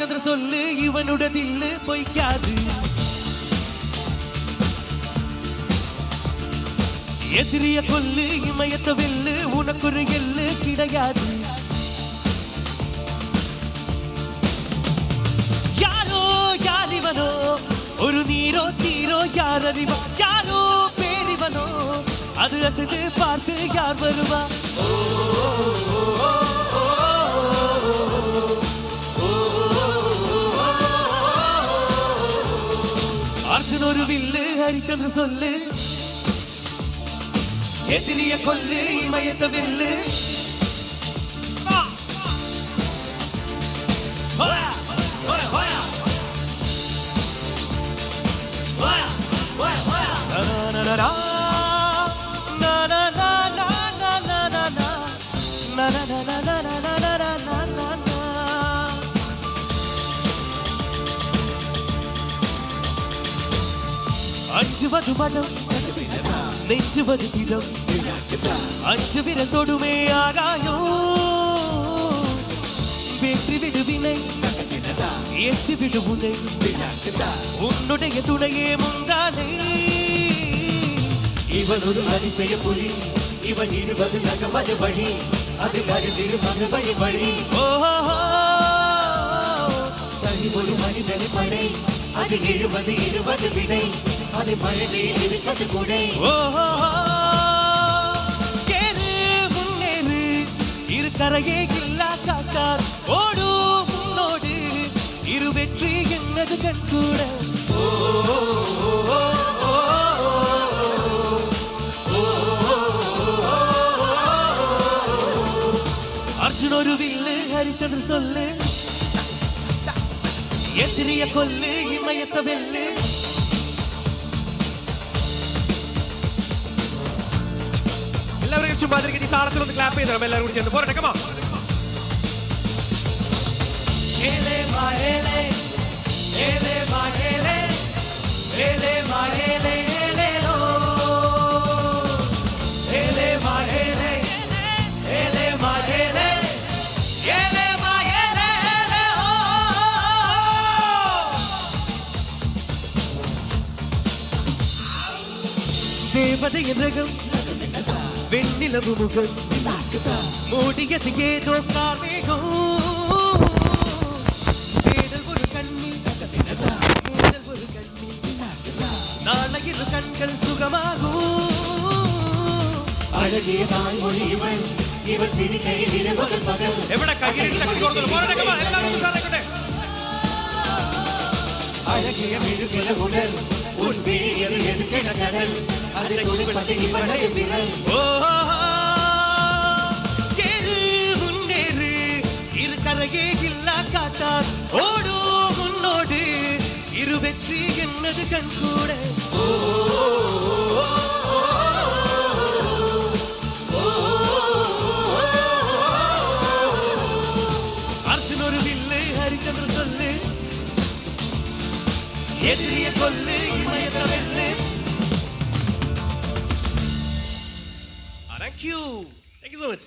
ஹரிச்சந்திர சொல்லு இவனுட தில்லு பொய்க்காது. எதிரிய கொல்லு இமயத்த வெல்லு உனக்கு ஒரு எல்லு கிடையாது. யாரோ யாரிவனோ ஒரு நீரோ தீரோ யார் அறிவா. யாரோ பேரிவனோ அது அசைந்து பார்த்து யார் வருவா. அர்ஜுன் ஒரு வில்லு ஹரிச்சந்திர சொல்லு எதிரிய கொல்லு இமயத்த வெல்லு. அஞ்சுவது மனம் நெஞ்சுவது தினம் அஞ்சு விரல் தொடுமே ஆகாயோ. வெற்றி விடு வினை ஏற்றி விடு உனை உன்னுடைய துணையே முந்தானே. இவன் ஒரு அதிசய புலி இவன் 20 நகமது வழி அது கருதிரு மகவழி வழி. தனி ஒரு மனிதனை படை அது 70 விடை அது மழையில் இருக்கிறது குடை. ஏறு முன்னேறு இரு கரையே இல்லா காட்டார் ஓடு முன்னோடு இரு வெற்றி என்னது கண் கூட. அர்ஜுன் ஒரு வில்லு ஹரிச்சந்திர சொல்லு எதிரிய கொல்லு இமயத்த வெல்லு. എല്ലാവരും ചുമ്മാ ഈ താളത്തിലൊന്ന് ക്ലാപ്പ് ചെയ്തോ. എല്ലാവരും കൂടി ചേർന്ന് പോരട്ടെ. കമാ hele mahele hele mahele hele mahele hele lo hele mahele hele mahele hele mahele hele ho. தேவதை ரகம் வெண்ணிலவு முகம் மூடியது ஏதோ கார்மேகம். தேடல் ஒரு கண்ணி மூடல் ஒரு கண்ணி நாளையிரு கண்கள் சுகமாகும். அழகிய தாய்மொழி இவள் இவள் சிரிக்கையில் 20 பகல் എവിടെ കയ്യിൽ ശക്തി കൊടുത്തു പോരട്ടെ. കമാ എല്ലാവരും ഉഷാറായിക്കോട്ടെ. அழகிய மிழுகிற உடல் உன் விழியது எதுக்கிட கடல் அதை கொடுப்பது இவனுடைய விரல். ஏறு முன்னேறு இரு கரையே இல்லா காட்டார் ஓடு முன்னோடு இரு வெற்றி என்னது கண் கூட. அர்ஜுன் ஒரு வில்லு ஹரிச்சந்திர சொல்லு எதிரிய கொல்லு இமயத்த வெல்லு. Thank you so much.